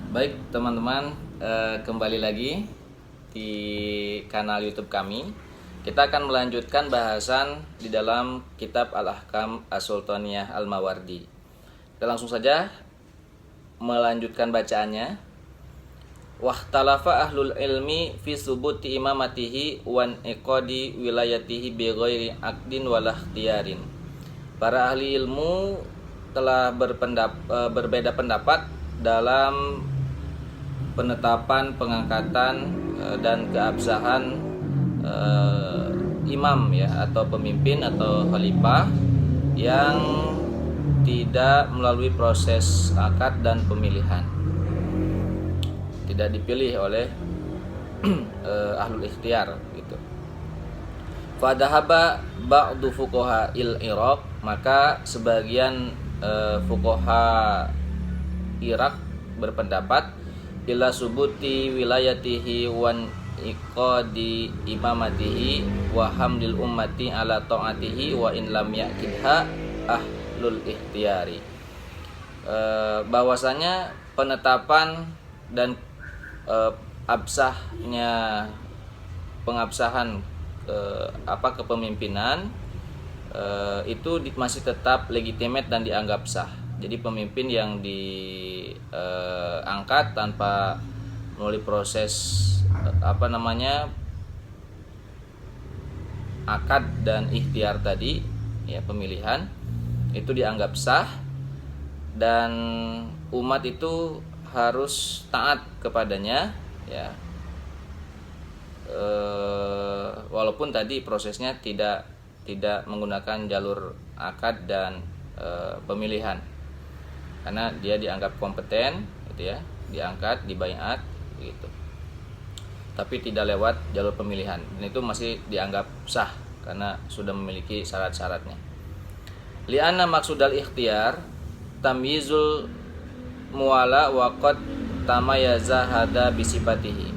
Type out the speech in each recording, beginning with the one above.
Baik teman-teman, kembali lagi di kanal YouTube kami. Kita akan melanjutkan bahasan di dalam kitab Al-Ahkam As-Sultaniyah Al-Mawardi. Kita langsung saja melanjutkan bacaannya. Wahtalafa ahlul ilmi fi subuti imamatihi wan iqadi wilayatihi bi ghairi aqdin wala ikhtiyarin. Para ahli ilmu telah berbeda pendapat dalam penetapan, pengangkatan dan keabsahan imam ya, atau pemimpin atau khalifah yang tidak melalui proses akad dan pemilihan, tidak dipilih oleh ahlul ikhtiyar gitu. Fadhahaba ba'du fuqaha Iraq, maka sebagian fuqaha Irak berpendapat ila subuti wilayatihi wan iqadi imamatihi wa hamdil ummati ala ta'atihi wa in lam yakidha ahlul ikhtiyari. Bahwasanya penetapan dan pengabsahan kepemimpinan itu masih tetap legitimate dan dianggap sah. Jadi pemimpin yang diangkat tanpa melalui proses akad dan ikhtiar tadi ya, pemilihan, itu dianggap sah dan umat itu harus taat kepadanya ya, walaupun tadi prosesnya tidak menggunakan jalur akad dan pemilihan, karena dia dianggap kompeten gitu ya, diangkat, dibaiat gitu, tapi tidak lewat jalur pemilihan, dan itu masih dianggap sah karena sudah memiliki syarat-syaratnya. Li'anna maksudal ikhtiyar tamyizul muwala wa qad tamayaza hada bisifatihi,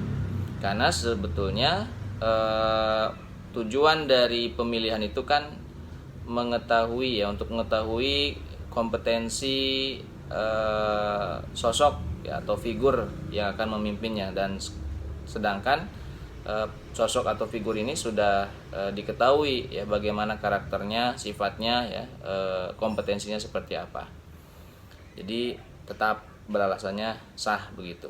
karena sebetulnya tujuan dari pemilihan itu kan mengetahui ya, untuk mengetahui kompetensi sosok ya, atau figur yang akan memimpinnya, dan sedangkan sosok atau figur ini sudah diketahui ya, bagaimana karakternya, sifatnya ya, kompetensinya seperti apa. Jadi tetap beralasannya sah begitu.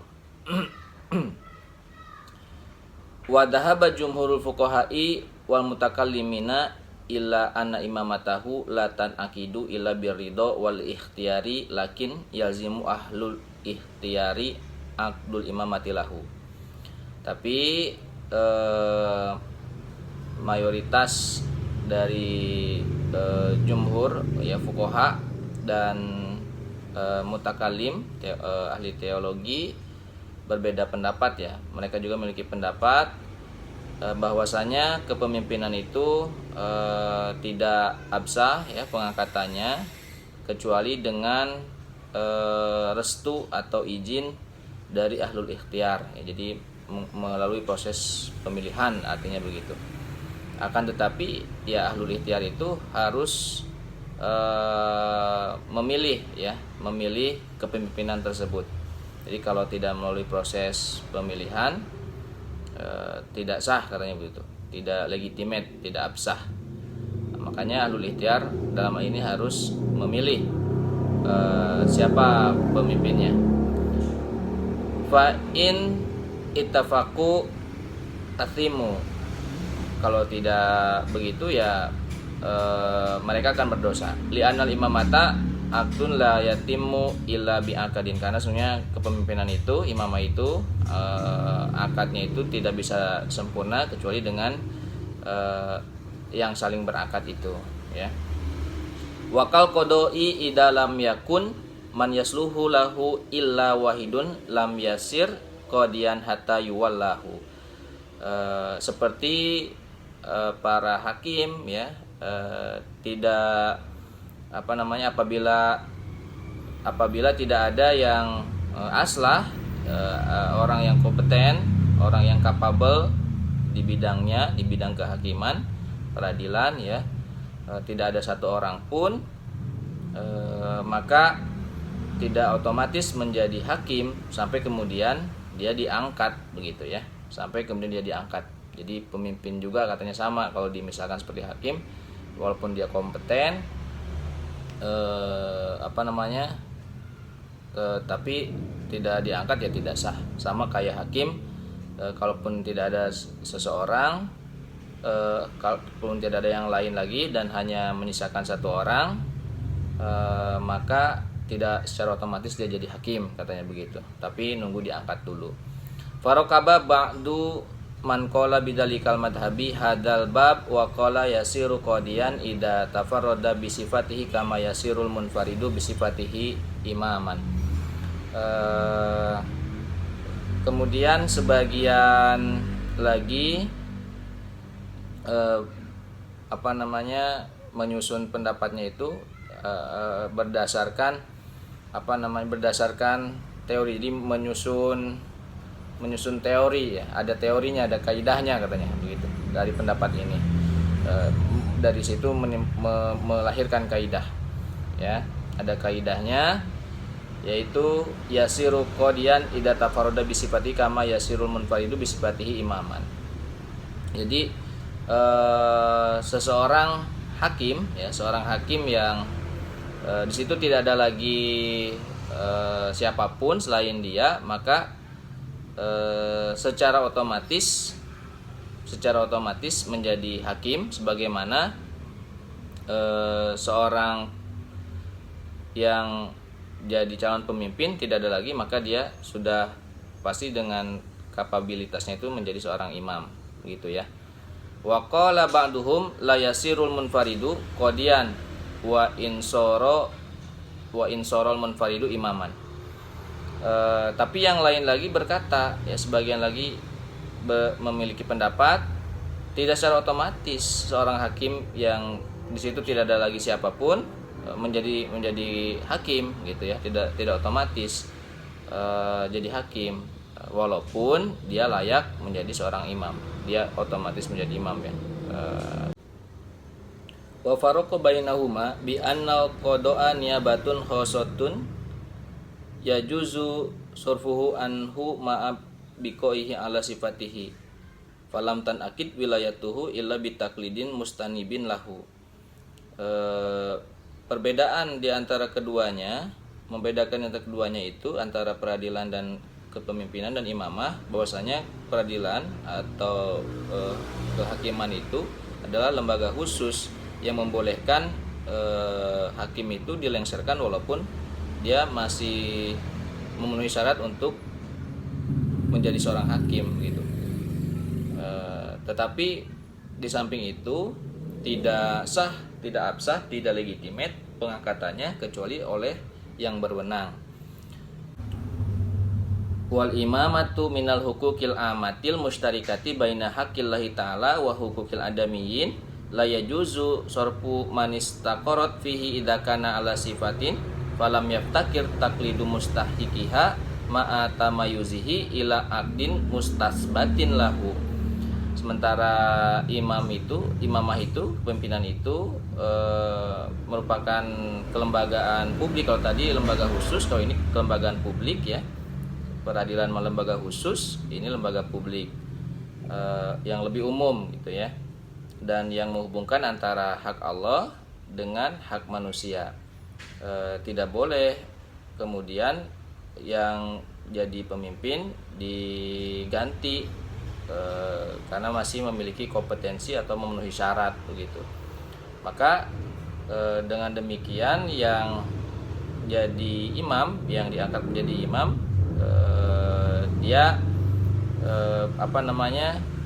Wa dhahaba jumhurul fuqaha'i wal mutakallimina illa anna imamatahu la tan akidu illa birridho wal ikhtiyari lakin yalzimu ahlul ikhtiyari aqdul imamati lahu. Tapi mayoritas dari jumhur ya, fuqaha dan mutakallim ahli teologi berbeda pendapat ya. Mereka juga memiliki pendapat bahwasanya kepemimpinan itu tidak absah ya pengangkatannya, kecuali dengan restu atau izin dari ahlul ikhtiyar ya, jadi melalui proses pemilihan, artinya begitu. Akan tetapi ya, ahlul ikhtiyar itu harus memilih kepemimpinan tersebut. Jadi kalau tidak melalui proses pemilihan tidak sah, katanya begitu, tidak legitimate, tidak absah. Makanya ahlul ikhtiyar dalam hal ini harus memilih siapa pemimpinnya. Fa in ittafaqu athimu, kalau tidak begitu ya mereka akan berdosa. Li'anal imamata aqdun la yatimmu illa bi'aqadin, karena sebenarnya kepemimpinan itu, imamah itu akadnya itu tidak bisa sempurna kecuali dengan yang saling berakad itu ya. Wakal qodoi idza lam yakun man yasluhu lahu illa wahidun lam yasir qadiyan hatta yuwallahu. Seperti para hakim ya, tidak apabila tidak ada yang aslah, orang yang kompeten, orang yang capable di bidangnya, di bidang kehakiman, peradilan ya, tidak ada satu orang pun, maka tidak otomatis menjadi hakim sampai kemudian dia diangkat begitu ya, sampai kemudian dia diangkat. Jadi pemimpin juga katanya sama, kalau misalkan seperti hakim, walaupun dia kompeten tapi tidak diangkat ya tidak sah. Sama kayak hakim, kalaupun tidak ada seseorang, kalaupun tidak ada yang lain lagi dan hanya menyisakan satu orang, maka tidak secara otomatis dia jadi hakim katanya begitu, tapi nunggu diangkat dulu. Farokaba ba'du man qala bidzalikal madhabi hadal bab wa qala yasiru qadiyan idza tafarrada bi sifatihi kama yasirul munfaridu bi sifatihi imaman. Kemudian sebagian lagi menyusun pendapatnya itu berdasarkan teori. Jadi menyusun teori ya, ada teorinya, ada kaidahnya katanya begitu dari pendapat ini. Dari situ melahirkan kaidah ya, ada kaidahnya, yaitu yasiru qadiyan idza tafarrada bi sifati kama yasirul munfaridu bi sifatihi imaman. Jadi seorang hakim yang di situ tidak ada lagi siapapun selain dia, maka secara otomatis menjadi hakim, sebagaimana seorang yang jadi calon pemimpin tidak ada lagi, maka dia sudah pasti dengan kapabilitasnya itu menjadi seorang imam gitu ya. Wa qala ba'duhum la yasirul munfaridu qadiyan wa insorol munfaridu imaman. Tapi yang lain lagi berkata ya, sebagian lagi memiliki pendapat tidak secara otomatis seorang hakim yang di situ tidak ada lagi siapapun menjadi hakim gitu ya, tidak otomatis jadi hakim, walaupun dia layak menjadi seorang imam, dia otomatis menjadi imam ya. Wa faraqu bainahuma bi anna qada'a niyabatun khosatun yajuzu surfuhu anhu ma'a biqaihi ala sifatihi falam tan akid wilayatuhu illa bitaklidin mustanibin lahu. Perbedaan di antara keduanya, membedakan antara keduanya itu antara peradilan dan kepemimpinan dan imamah, bahwasanya peradilan atau kehakiman itu adalah lembaga khusus yang membolehkan hakim itu dilengsarkan walaupun dia masih memenuhi syarat untuk menjadi seorang hakim gitu. Tetapi di samping itu tidak sah, tidak absah, tidak legitimate pengangkatannya kecuali oleh yang berwenang. Wal imamatu minal hukukil amatil mustarikati baina haqqillahi ta'ala wa hukukil adamiyyin la yajuzu sorfu manistaqarat fihi idza kana ala sifatin falam yaftakir taqlidu mustahiqiha ma'a tamayuzihi ila aqdin mustasbatin lahu. Sementara imamah itu, kepemimpinan itu merupakan kelembagaan publik. Kalau tadi lembaga khusus, kalau ini kelembagaan publik ya. Peradilan lembaga khusus, ini lembaga publik yang lebih umum gitu ya, dan yang menghubungkan antara hak Allah dengan hak manusia. Tidak boleh kemudian yang jadi pemimpin diganti karena masih memiliki kompetensi atau memenuhi syarat begitu. Maka dengan demikian yang jadi imam, yang diangkat menjadi imam, dia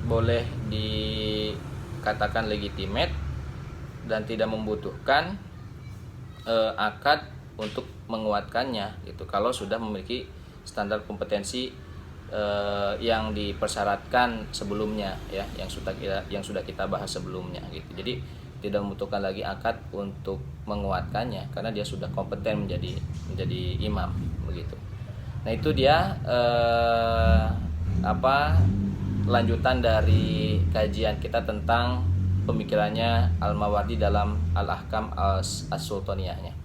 boleh dikatakan legitimate dan tidak membutuhkan akad untuk menguatkannya gitu, kalau sudah memiliki standar kompetensi yang dipersyaratkan sebelumnya ya, yang sudah kita bahas sebelumnya gitu. Jadi tidak membutuhkan lagi akad untuk menguatkannya karena dia sudah kompeten menjadi imam begitu. Nah itu dia lanjutan dari kajian kita tentang pemikirannya Al-Mawardi dalam Al-Ahkam As-Sultaniyahnya.